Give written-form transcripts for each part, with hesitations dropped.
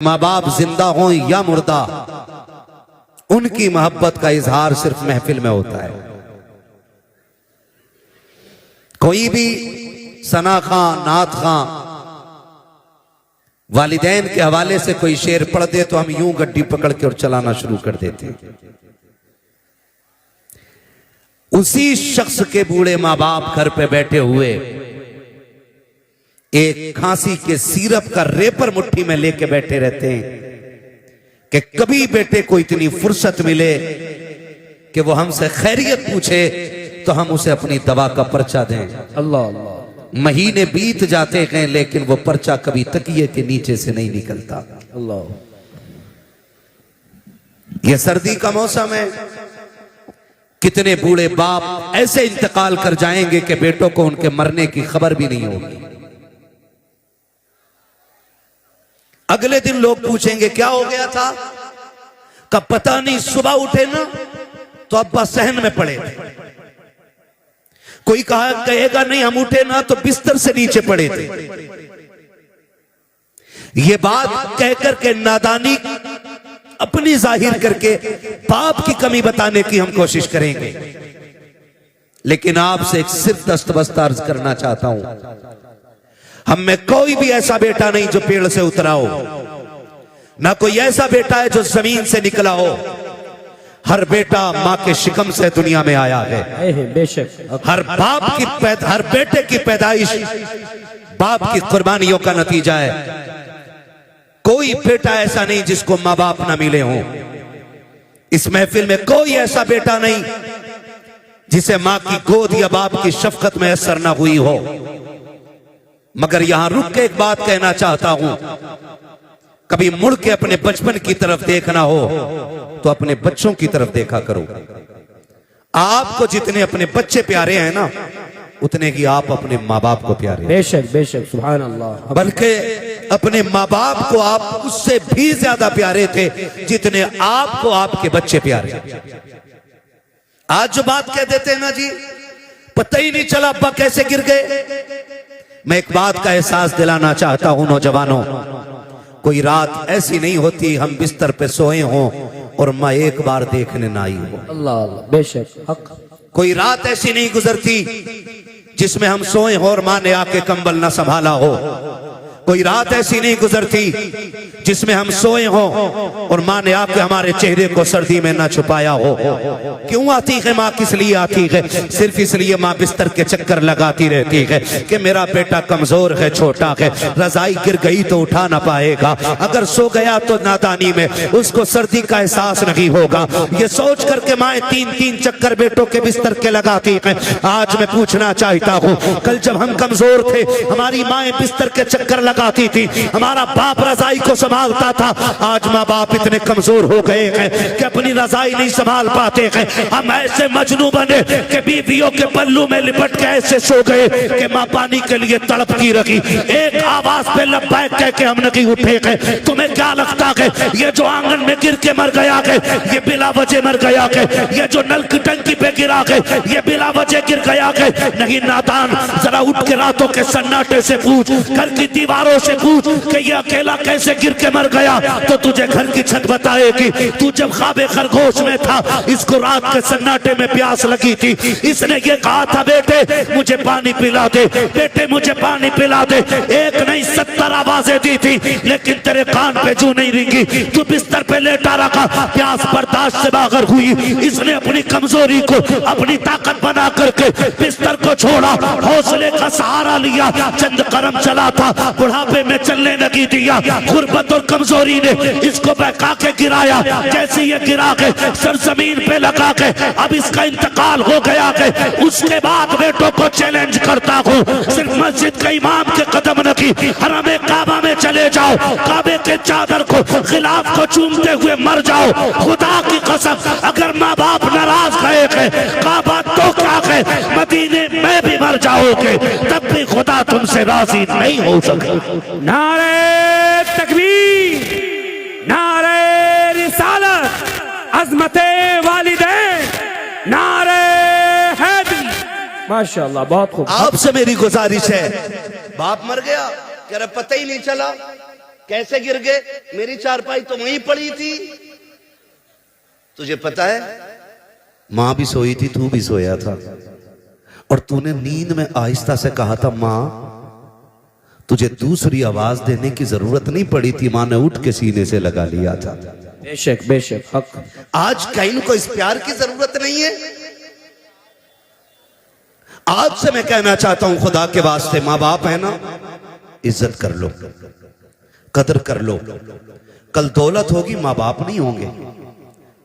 माँ बाप जिंदा हो या मुर्दा, उनकी मोहब्बत का इजहार सिर्फ महफिल में होता है। कोई भी सना खां, नात खां वालिदैन के हवाले से कोई शेर पढ़ दे तो हम यूं गड्डी पकड़ के और चलाना शुरू कर देते हैं। उसी शख्स के बूढ़े माँ बाप घर पे बैठे हुए एक खांसी के सिरप का रेपर मुट्ठी में लेके बैठे रहते हैं कि कभी बेटे को इतनी फुर्सत मिले कि वो हमसे खैरियत पूछे तो हम उसे अपनी दवा का पर्चा दें। अल्लाह अल्लाह। महीने बीत जाते हैं लेकिन वो पर्चा कभी तकिए के नीचे से नहीं निकलता। अल्लाह। ये सर्दी का मौसम है, कितने बूढ़े बाप ऐसे इंतकाल कर जाएंगे कि बेटों को उनके मरने की खबर भी नहीं होगी। अगले दिन लोग पूछेंगे क्या हो गया था, कब पता नहीं, सुबह उठे ना तो अब्बा सहन में पड़े थे। कोई कहेगा नहीं हम उठे ना तो बिस्तर से नीचे पड़े थे। ये बात कहकर के नादानी अपनी जाहिर करके पाप की कमी बताने की हम कोशिश करेंगे। लेकिन आपसे एक सिर्फ दस्तबस्त अर्ज करना चाहता हूं, हम में कोई भी ऐसा बेटा नहीं जो पेड़ से उतरा हो, ना कोई ऐसा बेटा है जो जमीन से निकला हो। हर बेटा मां के शिकम से दुनिया में आया है। बेशक हर हर बेटे की पैदाइश बाप की कुर्बानियों का नतीजा है। कोई बेटा ऐसा नहीं जिसको माँ बाप ना मिले हों। इस महफिल में कोई ऐसा बेटा नहीं जिसे मां की गोद या बाप की शफकत में असर ना हुई हो। मगर यहां रुक के एक बात कहना चाहता हूं, कभी मुड़ के अपने बचपन की तरफ देखना हो तो अपने बच्चों की तरफ देखा करो। आपको जितने अपने बच्चे प्यारे हैं ना, उतने ही आप अपने माँ बाप को प्यारे हैं। बेशक बेशक, सुभान अल्लाह। बल्कि अपने माँ बाप को आप उससे भी ज्यादा प्यारे थे जितने आपको आपके बच्चे प्यारे। आज जो बात कह देते हैं ना जी, पता ही नहीं चला अब्बा कैसे गिर गए। मैं एक बात का एहसास दिलाना चाहता हूं नौजवानों, कोई रात ऐसी नहीं होती हम बिस्तर पे सोए हों और माँ एक बार देखने ना आई हो। अल्लाह अल्लाह। बेशक हक। कोई रात ऐसी नहीं गुजरती जिसमें हम सोए हों और माँ ने आके कंबल ना संभाला हो। कोई रात ऐसी नहीं गुजरती जिसमें हम सोए हों और माँ ने आके हमारे चेहरे को सर्दी में ना छुपाया हो। क्यों आती है माँ, किस लिए आती है? सिर्फ इसलिए माँ बिस्तर के चक्कर लगाती रहती है कि मेरा बेटा कमजोर है, छोटा है, रजाई गिर गई तो उठा ना पाएगा, अगर सो गया तो नादानी में उसको सर्दी का एहसास नहीं होगा। ये सोच करके माँ तीन तीन चक्कर बेटों के बिस्तर के लगाती है। आज मैं पूछना चाहता हूँ, कल जब हम कमजोर थे हमारी माँ बिस्तर के चक्कर लगाती थी, हमारा बाप रजाई को संभालता था। आज माँ बाप इतने कमजोर हो गए हैं कि अपनी रजाई नहीं संभाल पाते हैं। हम ऐसे मजनू बने कि बीवियों के पल्लू में लिपट के ऐसे सो गए कि माँ पानी के लिए तड़पती रही। एक आवाज पे लब्बैक कह के हम नहीं उठे हैं। तुम्हें क्या लगता है ये जो आंगन में गिर के मर गया है ये बिला वजह मर गया है? ये जो नल की टंकी पे गिरा है ये बिला वजह गिर गया है? नहीं नादान, जरा उठ के रातों के सन्नाटे से पूछ, घर की दीवारों से पूछ कि ये अकेला कैसे गिर के मर गया, तो तुझे घर की छत बताएगी। तू जब ख्वाबे खरगोश में था, इसको रात के सन्नाटे में प्यास लगी थी, इसने ये कहा था बेटे मुझे पानी पिला दे, बेटे मुझे पानी पिला दे। एक नहीं 70 आवाजें दी थी लेकिन तेरे कान पे जू नहीं रिंगी। तू बिस्तर पे लेटा रखा, प्यास बर्दाश्त से बाहर हुई। इसने अपनी कमजोरी को अपनी ताकत बना करके बिस्तर को छोड़ा, हौसले का सहारा लिया, चंद कदम चला था, बुढ़ापे में चलने नहीं दिया। गुर्बत और कमजोरी ने इसको बहका के गिराया। जैसे ये गिरा के सर जमीन पे लगा के अब इसका इंतकाल हो गया है। उसके बाद बेटों को चैलेंज करता हूँ, सिर्फ मस्जिद के इमाम के कदम नहीं, हरमे काबा में चले जाओ, काबे के चादर को खिलाफ को चूमते हुए मर जाओ। खुदा की कसम अगर माँ बाप नाराज गए हैं, काबा तो क्या है, मदीने में भी मर जाओगे तब भी खुदा तुमसे राजी नहीं हो सके। नारे तकबीर, नारे रिसालत, अज़मते वालिदैन, नारे हैदरी। माशाअल्लाह, बहुत खूब। आपसे मेरी गुजारिश है, बाप मर गया, क्या पता ही नहीं चला, कैसे गिर गए? मेरी चारपाई तो वहीं पड़ी थी। तुझे पता है मां भी सोई थी, तू भी सोया था, और तूने नींद में आहिस्ता से कहा था मां, तुझे दूसरी आवाज देने की जरूरत नहीं पड़ी थी, मां ने उठ के सीने से लगा लिया था। बेशक बेशक हक। आज कहीं को इस प्यार की जरूरत नहीं है। आज से मैं कहना चाहता हूं, खुदा के वास्ते मां बाप है ना, इज्जत कर लो, कदर कर लो। कल दौलत होगी, मां बाप नहीं होंगे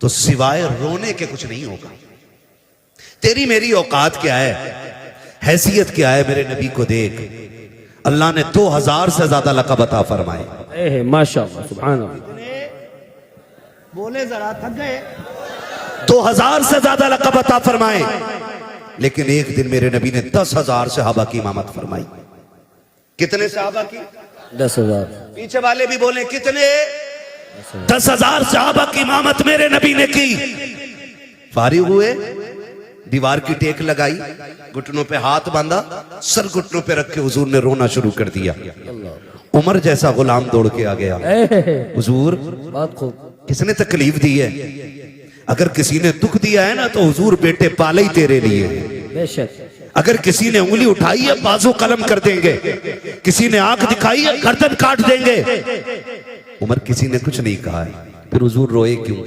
तो सिवाय रोने के कुछ नहीं होगा। तेरी मेरी औकात क्या है, हैसियत क्या है? मेरे नबी को देख, अल्लाह ने 2000 से ज्यादा लक़ब अता फरमाए। माशाअल्लाह सुभान अल्लाह। बोले जरा, थक गए। 2000 से ज्यादा लक़ब अता फरमाए, लेकिन एक दिन मेरे नबी ने 10,000 सहाबा की इमामत फरमाई। कितने सहाबा की? 10,000। पीछे वाले भी बोले कितने? 10,000 सहाबा की इमामत मेरे नबी ने की। फारिग हुए, दीवार की टेक लगाई, घुटनों पे हाथ बांधा, सर घुटनों पे रख के हुजूर ने रोना शुरू कर दिया। उमर जैसा गुलाम दौड़ के आ गया, हुजूर बात खूब। किसने तकलीफ दी है? अगर किसी ने दुख दिया है ना तो हुजूर बेटे पाले ही तेरे लिए। बेशक। अगर किसी ने उंगली उठाई है बाजू कलम कर देंगे, किसी ने आंख दिखाई है गर्दन काट देंगे। उमर किसी ने कुछ नहीं कहा है, फिर हुजूर रोए क्यों?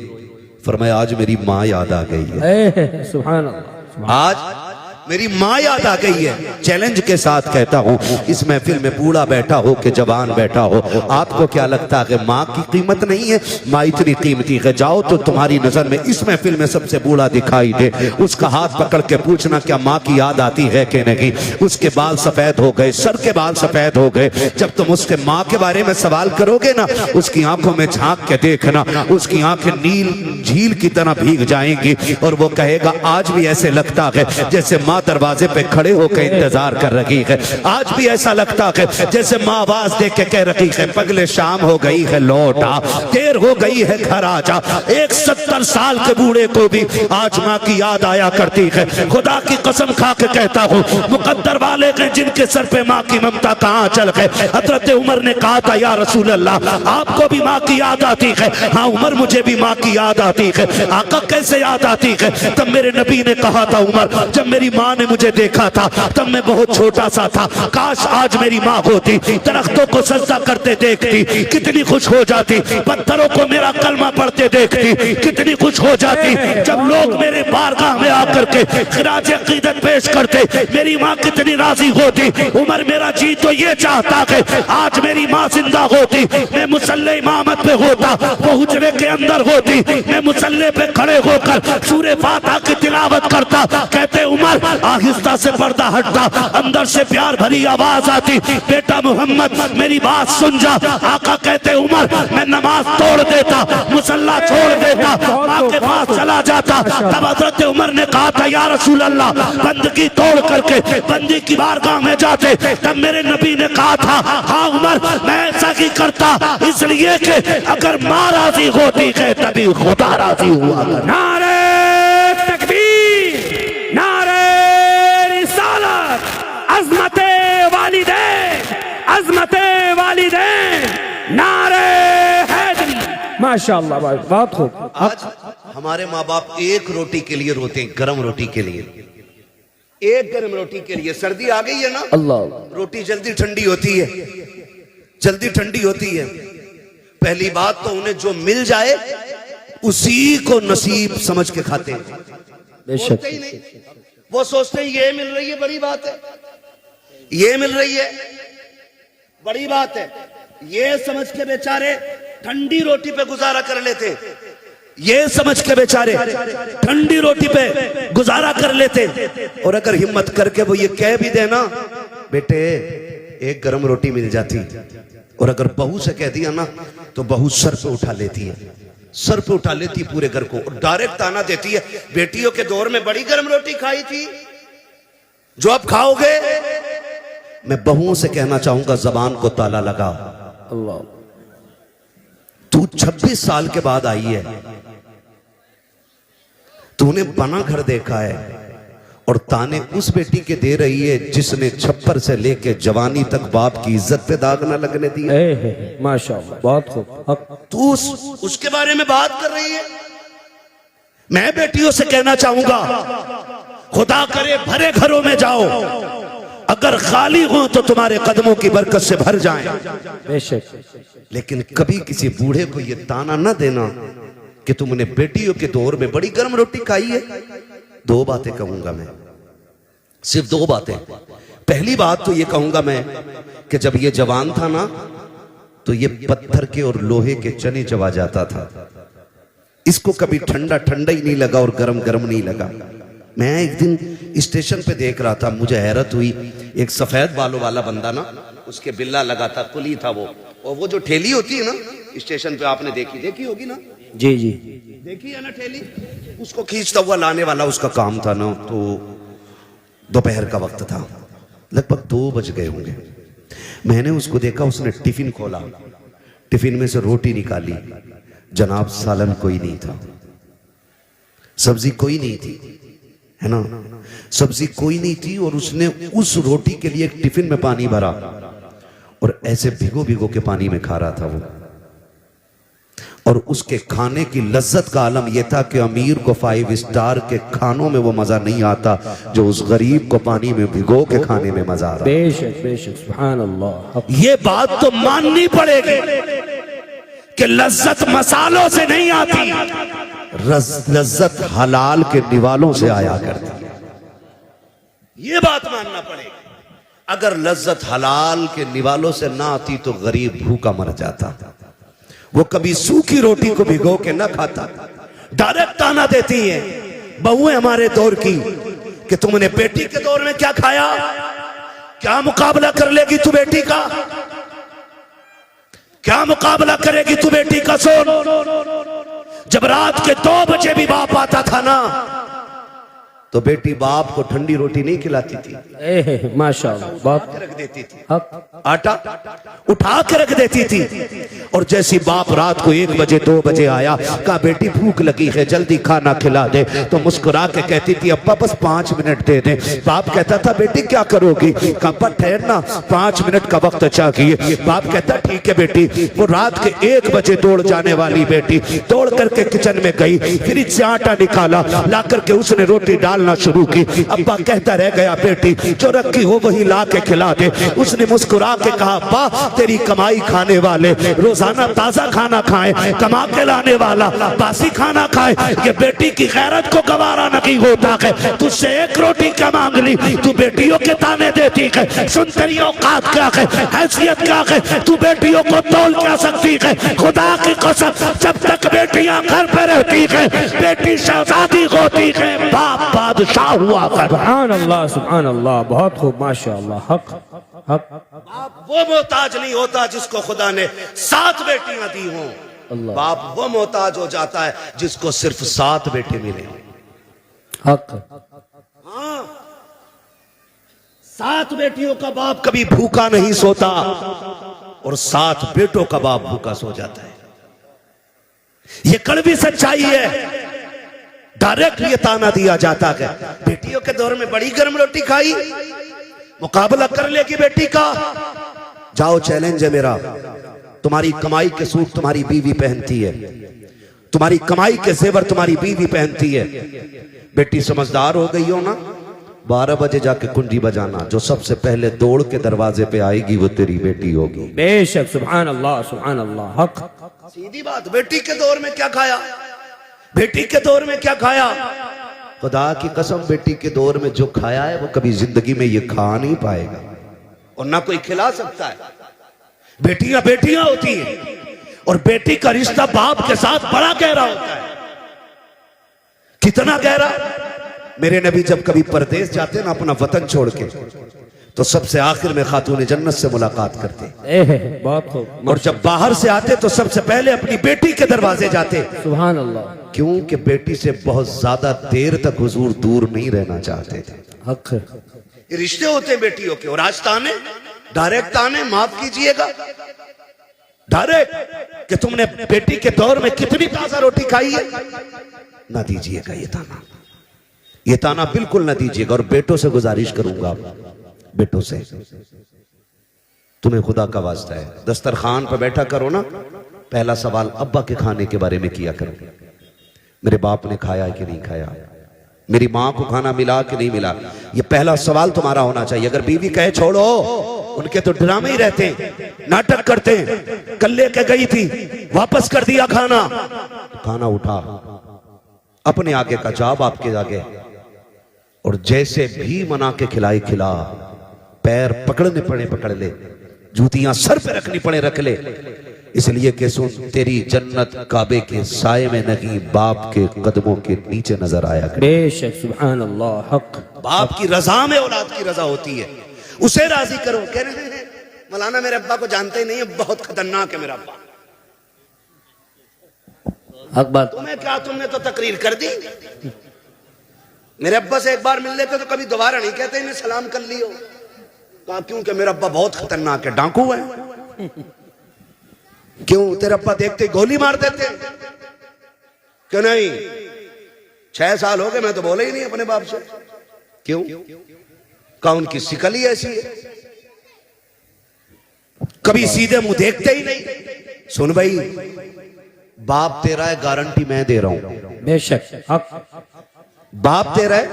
फरमाया आज मेरी माँ याद आ गई है। सुभान अल्लाह। आज मेरी माँ याद आ गई है। चैलेंज के साथ कहता हूँ, इस महफिल में बूढ़ा बैठा हो कि जवान बैठा हो, आपको क्या लगता है कि माँ की कीमत नहीं है? माँ इतनी कीमती है। जाओ तो तुम्हारी नजर में इस महफिल में सबसे बूढ़ा दिखाई दे, उसका हाथ पकड़ के पूछना क्या माँ की याद आती है कि नहीं? उसके बाल सफेद हो गए, सर के बाल सफेद हो गए। जब तुम उसके माँ के बारे में सवाल करोगे ना, उसकी आंखों में झांक के देखना, उसकी आंखें नील झील की तरह भीग जाएंगी, और वो कहेगा आज भी ऐसे लगता है जैसे माँ दरवाजे पे खड़े होकर इंतजार कर रही है। आज भी ऐसा लगता है जैसे माँ आवाज दे के कह रही है पगले शाम हो गई है लौट आ, देर हो गई है घर आ जा। एक 70 साल के बूढ़े को भी आज माँ की याद आया करती है। खुदा की कसम खा के कहता हूँ, मुकद्दर वाले के जिनके सर पे माँ की ममता कहाँ चल गए। हजरत उमर ने कहा था या रसूल अल्लाह आपको भी माँ की याद आती है? हाँ उमर मुझे भी माँ की याद आती है। आका कैसे याद आती है? तब मेरे नबी ने कहा था उमर जब मेरी माँ ने मुझे देखा था तब मैं बहुत छोटा सा था, काश आज मेरी माँ होती, दरख्तों को सजदा करते देखती कितनी खुश हो जाती, पत्थरों को मेरा कलमा पढ़ते देखती कितनी खुश हो जाती। जब लोग मेरे बारगाह में आकर के खिराज अकीदत पेश करते मेरी माँ कितनी राजी होती। उमर मेरा जी तो ये चाहता है आज मेरी माँ जिंदा होती, मैं मुसल्ले इमामत पे होता, वो हुजरे के अंदर होती, मैं मुसल्ले पे खड़े होकर सूरे फातिहा की तिलावत करता। कहते उमर आहिस्ता से पर्दा हटता, अंदर से प्यार भरी आवाज आती बेटा मोहम्मद मेरी बात सुन जा। आका कहते उमर मैं नमाज तोड़ देता, मुसल्ला छोड़ देता, माँ के पास चला जाता। तब हजरत उमर ने कहा था या रसूल अल्लाह बंदगी तोड़ करके बंदी की बारगाह में जाते। तब मेरे नबी ने कहा था हाँ उमर मैं ऐसा ही करता, इसलिए कि अगर माँ राजी होती है तभी खुदा राजी हुआ। नारे तकबीर, नारे रिसालत, अज़मते वालिदैन, अज़मते वालिदैन, नारे हैदरी। माशाअल्लाह बहुत खूब। आज हमारे माँ बाप एक रोटी के लिए रोते हैं, गरम रोटी के लिए, एक गरम रोटी के लिए। सर्दी आ गई है ना, अल्लाह रोटी जल्दी ठंडी होती है, जल्दी ठंडी होती है। पहली बात तो उन्हें जो मिल जाए उसी को नसीब समझ के खाते हैं। बेशक ही नहीं, वो सोचते हैं ये मिल रही है बड़ी बात है, ये मिल रही है बड़ी बात है, ये समझ के बेचारे ठंडी रोटी पे गुजारा कर लेते, ये समझ के बेचारे ठंडी रोटी पे गुजारा कर लेते। और अगर हिम्मत करके वो ये कह भी देना बेटे एक गरम रोटी मिल जाती, और अगर बहू से कह दिया ना तो बहू सर पे उठा लेती है, सर पे उठा लेती पूरे घर को, और डायरेक्ट ताना देती है बेटियों के दौर में बड़ी गरम रोटी खाई थी जो अब खाओगे। मैं बहुओं से कहना चाहूंगा जबान को ताला लगा। अल्लाह तू 26 साल के बाद आई है, तूने बना घर देखा है और ताने उस बेटी के दे रही है जिसने छप्पर से लेके जवानी तक बाप की इज्जत पे दाग ना लगने दिया। माशाअल्लाह, बहुत खूब। हक। तू उसके बारे में बात कर रही है। मैं बेटियों से कहना चाहूंगा, खुदा करे भरे घरों में जाओ, अगर खाली हो तो तुम्हारे कदमों की बरकत से भर जाएं। बेशक। लेकिन कभी किसी बूढ़े को यह ताना न देना कि तुमने बेटियों के दौर में बड़ी गर्म रोटी खाई है। दो बातें कहूंगा मैं, सिर्फ दो बातें। पहली बात तो यह कहूंगा मैं कि जब ये जवान था ना, तो ये पत्थर के और लोहे के चने चबा जाता था। इसको कभी ठंडा ठंडा ही नहीं लगा और गरम गरम नहीं लगा। मैं एक दिन स्टेशन पे देख रहा था, मुझे हैरत हुई। एक सफेद बालों वाला बंदा ना, उसके बिल्ला लगा था, कुली था वो, और वो जो ठेली होती है ना स्टेशन पे, आपने देखी होगी ना? जी जी, देखी है ना ठेली? उसको खींचता हुआ लाने वाला उसका काम था ना। तो दोपहर का वक्त था, लगभग 2 बज गए होंगे। मैंने उसको देखा, उसने टिफिन खोला, टिफिन में से रोटी निकाली। जनाब, सालन कोई नहीं था, सब्जी कोई नहीं थी, है ना? सब्जी कोई नहीं थी। और उसने उस रोटी के लिए एक टिफिन में पानी भरा और ऐसे भिगो भिगो के पानी में खा रहा था वो। और उसके खाने की लज्जत का आलम यह था कि अमीर को 5 स्टार के खानों में वो मजा नहीं आता जो उस गरीब को पानी में भिगो के खाने में मजा आ रहा। बेशक बेशक, सुभान अल्लाह। ये बात तो माननी पड़ेगी कि लज्जत मसालों से नहीं आती, लज्जत हलाल के निवालों से आया करती है। ये बात मानना पड़ेगी। अगर लज्जत हलाल के निवालों से ना आती तो गरीब भूखा मर जाता। वो कभी सूखी रोटी को भिगो के ना खाता। डायरेक्ट ताना देती है बहुएं हमारे दौर की कि तुमने बेटी के दौर में क्या खाया, क्या मुकाबला कर लेगी तू बेटी का, क्या मुकाबला करेगी तू बेटी का। सोन, जब रात के 2 बजे भी बाप आता था ना, तो बेटी बाप को ठंडी रोटी नहीं खिलाती थी, माशाअल्लाह, बहुत रख देती थी। हक। आटा उठा के रख देती थी। और जैसी बाप रात को 1 बजे 2 बजे आया, कहा बेटी भूख लगी है, जल्दी खाना खिला दे, तो मुस्कुरा के कहती थी अब्बा बस 5 मिनट दे दे। बाप कहता था बेटी क्या करोगी? कहा ठहरना, 5 मिनट का वक्त चाहिए। बाप कहता ठीक है बेटी। वो रात के 1 बजे दौड़ जाने वाली बेटी दौड़ करके किचन में गई, फ्रिज से आटा निकाला, ला करके उसने रोटी डालना शुरू की। अब्बा कहता रह गया बेटी जो रखी हो वही ला के खिला दे। उसने मुस्कुरा के कहा अब्बा तेरी कमाई खाने वाले रोजाना ताजा खाना खाए, कमा के लाने वाला बासी खाना खाए। ये बेटी की गैरत को गवारा नहीं होता है। तुझसे 1 रोटी क्या मांग ली, तू बेटियों के ताने देती है। सुन तेरी औकात क्या है, हैसियत क्या है, तू बेटियों को तोल क्या सकती है। खुदा की कसम, जब तक बेटियां घर पे रहती है, बेटी शहजादी होती है, बाप बादशाह हुआ कर। सुभान अल्लाह, सुभान अल्लाह, बहुत खूब, माशाअल्लाह। हक हक। बाप वो मोहताज नहीं होता जिसको खुदा ने 7 बेटियां दी हों। अल्लाह। बाप वो मोहताज हो जाता है जिसको सिर्फ 7 बेटे मिले। हक। हाँ, 7 बेटियों का बाप कभी भूखा नहीं सोता और 7 बेटों का बाप भूखा सो जाता है। ये कड़वी सच्चाई है। डायरेक्ट ये ताना दिया जाता है बेटियों के दौर में बड़ी गर्म रोटी खाई, मुकाबला कर लेगी बेटी का। जाओ, चैलेंज है मेरा, तुम्हारी कमाई के सूट तुम्हारी बीवी पहनती है, तुम्हारी कमाई के जेवर तुम्हारी बीवी पहनती है। बेटी समझदार हो गई हो ना, 12 बजे जाके कुंडी बजाना, जो सबसे पहले दौड़ के दरवाजे पे आएगी वो तेरी बेटी होगी। बेशक, सुभान अल्लाह, सुभान अल्लाह। हक। सीधी बात। बेटी के दौर में क्या खाया, बेटी के दौर में क्या खाया? खुदा की कसम, बेटी के दौर में जो खाया है वो कभी जिंदगी में ये खा नहीं पाएगा और ना कोई खिला सकता है। बेटियां बेटियां होती हैं और बेटी का रिश्ता बाप के साथ बड़ा गहरा होता है। कितना गहरा? मेरे नबी जब कभी परदेश जाते ना अपना वतन छोड़ के, तो सबसे आखिर में खातून जन्नत से मुलाकात करते। बहुत खूब। और जब बाहर से आते तो सबसे पहले अपनी बेटी के दरवाजे जाते। सुभान अल्लाह। क्योंकि बेटी से बहुत ज्यादा देर तक हुजूर दूर नहीं रहना चाहते थे। हक। ये रिश्ते होते हैं बेटियों के। और आज ताने, डायरेक्ट ताने, माफ कीजिएगा, डायरेक्ट कि तुमने बेटी के दौर में कितनी ताजा रोटी खाई है, ना दीजिएगा ये ताना। ये ताना बिल्कुल न दीजिएगा। और बेटों से गुजारिश करूंगा, बेटों से, तुम्हें खुदा का वास्ता है, दस्तरखान पर बैठा करो ना, पहला सवाल अब्बा के खाने के बारे में किया करो। मेरे बाप ने खाया कि नहीं खाया, मेरी माँ को खाना मिला कि नहीं मिला, ये पहला सवाल तुम्हारा होना चाहिए। अगर बीवी कहे छोड़ो, उनके तो ड्रामे ही रहते हैं, नाटक करते हैं, कल लेके गई थी वापस कर दिया खाना, खाना उठा, अपने आगे का जवाब आपके आगे, और जैसे भी मना के खिलाई खिला, पैर पकड़ने पड़े पकड़ ले, जूतियां सर पे रखनी पड़े रख ले, इसलिए कि सुन, तेरी जन्नत काबे के साये में नहीं, बाप के कदमों के नीचे नजर आया करे। बेशक, सुभान अल्लाह, हक। बाप की रजा में औलाद की रजा होती है, उसे राजी करो। कह रहे हैं मौलाना मेरे अब्बा को जानते ही नहीं है, बहुत खतरनाक है मेरा अब्बा। हक बात। तुम्हें क्या, तुमने तो तकरीर कर दी। मेरे अब्बा से एक बार मिल लेते तो कभी दोबारा नहीं कहते इन्हें सलाम कर लियो। कहा क्यों? कि मेरा अब्बा बहुत खतरनाक है, डाकू है। क्यों? तेरे अब्बा देखते गोली मार देते। क्यों नहीं? 6 साल हो गए मैं तो बोला ही नहीं अपने बाप से। क्यों? कहा उनकी शिकल ही ऐसी है, कभी सीधे मुंह देखते ही नहीं। सुन भाई, बाप तेरा है, गारंटी मैं दे रहा हूं। बेशक, हक। बाप तेरा है,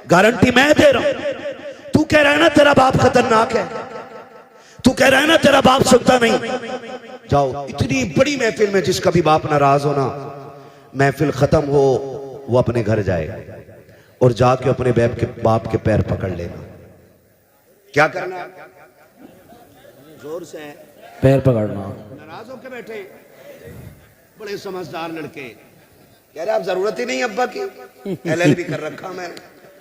गारंटी मैं दे रहा हूं। तू कह रहा है ना तेरा बाप खतरनाक है, तू कह रहा है ना तेरा बाप सुनता नहीं। जाओ, इतनी बड़ी महफिल में जिसका भी बाप नाराज हो ना, महफिल खत्म हो, वो अपने घर जाए और जाके अपने बाप के पैर पकड़ लेना। क्या करना है? जोर से पैर पकड़ना। नाराज होकर बैठे बड़े समझदार लड़के, कह रहे आप जरूरत ही नहीं अब्बा की, LLB कर रखा मैंने,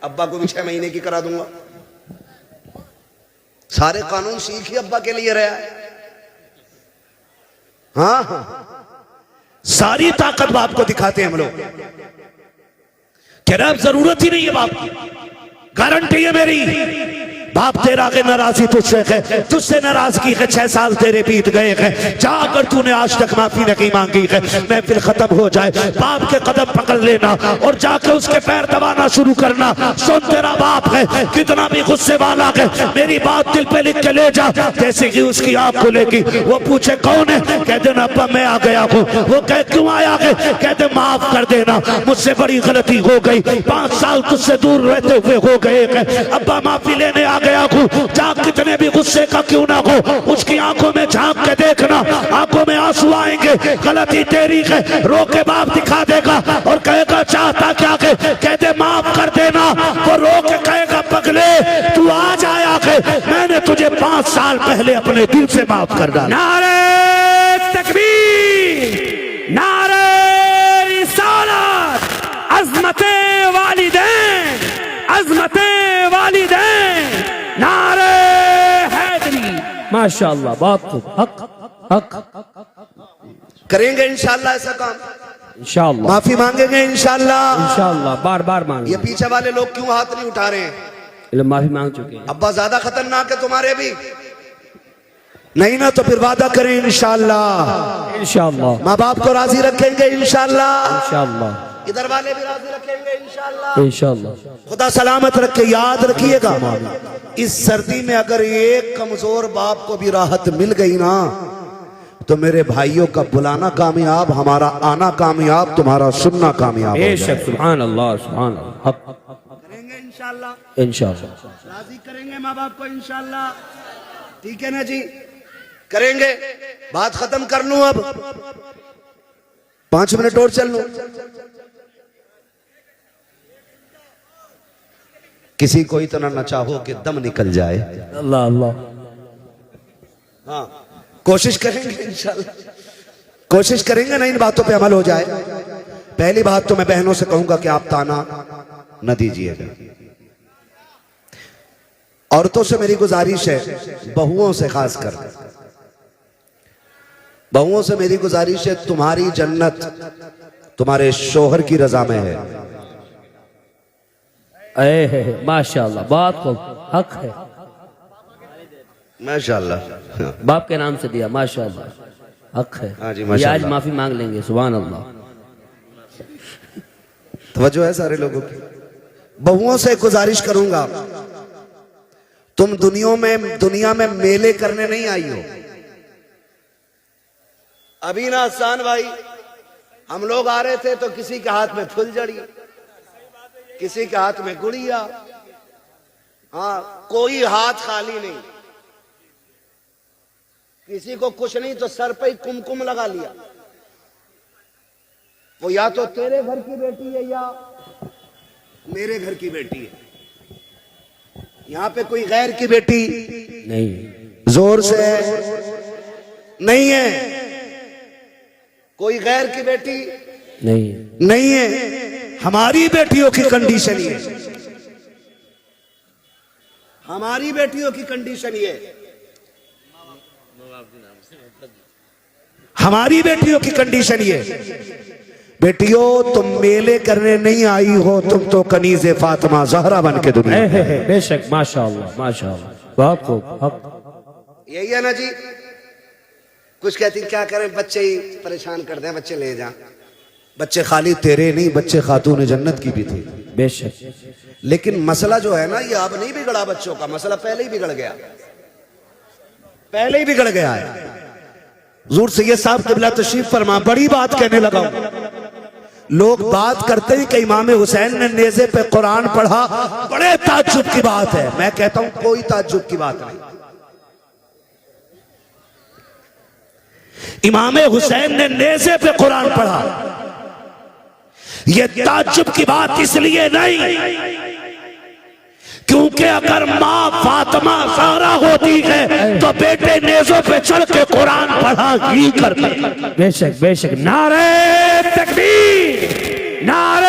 अब्बा को भी 6 महीने की करा दूंगा। सारे कानून सीख ही अब्बा के लिए रहा है। हाँ, सारी ताकत बाप को दिखाते हैं हम लोग। कह रहे अब जरूरत ही नहीं है बाप की, गारंटी है मेरी। बाप तेरा के नाराजी तुझसे है, तुझसे नाराजगी है, 6 साल तेरे बीत गए हैं, जाकर तूने आज तक माफी नहीं मांगी है। महफिल खत्म हो जाए, बाप के कदम पकड़ लेना और जाकर उसके पैर दबाना शुरू करना। सुन, तेरा बाप है, कितना भी गुस्से वाला है, मेरी बात दिल पे लिख के ले जा। जैसे कि उसकी आंख खुलेगी, वो पूछे कौन है, कह देना अब्बा मैं आ गया हूँ। वो कह क्यों आया है, कहते माफ कर देना, मुझसे बड़ी गलती हो गई, 5 साल तुझसे दूर रहते हुए हो गए हैं, अब्बा माफी लेने आ गया हूँ। जा, कितने भी गुस्से का क्यों ना हो, उसकी आंखों में झांक के देखना, आंखों में आंसू आएंगे, गलती तेरी है, रो के बाप दिखा देगा और कहेगा चाहता क्या है, कहते माफ कर देना। वो रो के कहेगा पगले तू आज आया है, मैंने तुझे 5 साल पहले अपने दिल से माफ कर डाला। नारे तकबीर, नारे रिसालत, अज़मते वालिदैन, अज़मते वालिदैन, नारे हैदरी। माशाअल्लाह, बहुत खूब, हक हक। करेंगे इंशाल्लाह ऐसा काम, इंशाअल्लाह माफी मांगेंगे इंशाल्लाह। इंशाअल्लाह बार बार मांग। ये पीछे वाले लोग क्यों हाथ नहीं उठा रहे हैं? माफी मांग चुके हैं। अब्बा ज्यादा खतरनाक है तुम्हारे भी नहीं ना, तो फिर वादा करें इंशाल्लाह। इंशाअल्लाह माँ बाप को राजी रखेंगे इंशाल्लाह, इंशाअल्लाह इधर वाले भी राजी रखेंगे इंशाल्लाह। इंशाअल्लाह। खुदा सलामत रखे। याद रखिएगा, इस सर्दी में अगर एक कमजोर बाप को भी राहत मिल गई ना, तो मेरे भाइयों का बुलाना कामयाब, हमारा आना कामयाब, तुम्हारा सुनना कामयाब। बेशक, सुभान अल्लाह, सुभान अल्लाह, हक। करेंगे इंशाल्लाह, इंशाअल्लाह राजी करेंगे माँ बाप को इंशाल्लाह। ठीक है ना जी, करेंगे। बात खत्म कर लूं अब, 5 मिनट और चल लूं। किसी को इतना न चाहो कि दम निकल जाए। अल्लाह अल्लाह। हाँ, कोशिश करेंगे इंशाल्लाह, कोशिश करेंगे ना इन बातों पे अमल हो जाए। पहली बात तो मैं बहनों से कहूंगा कि आप ताना न दीजिएगा। औरतों से मेरी गुजारिश है, बहुओं से खास कर बहुओं से मेरी गुजारिश है, तुम्हारी जन्नत तुम्हारे शोहर की रजा में है। माशाअल्लाह, बहुत खूब, हक है। माशाअल्लाह, बाप के नाम से दिया, माशाअल्लाह, हक है। हाँ जी, ये माशाअल्लाह। आज माफी मांग लेंगे, सुभान अल्लाह। तवज्जो है सारे लोगों की। बहुओं से गुजारिश करूंगा, तुम दुनिया में मेले करने नहीं आई हो। अभी ना हसन भाई, हम लोग आ रहे थे तो किसी के हाथ में फुलझड़ी, किसी के हाथ में गुड़िया, हाँ कोई हाथ खाली नहीं, किसी को कुछ नहीं तो सर पे ही कुमकुम लगा लिया। वो या तो तेरे घर की बेटी है या मेरे घर की बेटी है। यहां पे कोई गैर की बेटी नहीं, जोर से नहीं है, कोई गैर की बेटी नहीं है। हमारी बेटियों की कंडीशन ये, हमारी बेटियों की कंडीशन ये, हमारी बेटियों की कंडीशन ये, बेटियों तुम मेले करने नहीं आई हो, तुम तो कनीज़े फातिमा ज़हरा बन के दुनिया में। बेशक, माशाअल्लाह माशाअल्लाह, बहुत खूब, हक। यही है ना जी। कुछ कहती क्या करें, बच्चे ही परेशान कर दें, बच्चे ले जा। बच्चे खाली तेरे नहीं, बच्चे खातून जन्नत की भी थी। बेशक, लेकिन मसला जो है ना, ये अब नहीं बिगड़ा बच्चों का, मसला पहले ही बिगड़ गया, पहले ही बिगड़ गया है। हुजूर सैयद साहब क़िबला तशरीफ फरमा, बड़ी बात कहने लगा हूं। लोग बात करते हैं कि इमाम हुसैन ने नेज़े पे कुरान पढ़ा, बड़े ताज्जुब की बात है। मैं कहता हूं कोई ताज्जुब की बात नहीं। इमाम हुसैन ने नेज़े पे कुरान पढ़ा, यह ताज्जुब की बात इसलिए नहीं क्योंकि अगर माँ फातिमा ज़हरा होती है तो बेटे नेज़ों पे चढ़ के कुरान पढ़ा ही करते। बेशक बेशक, नारे तकबीर, नारे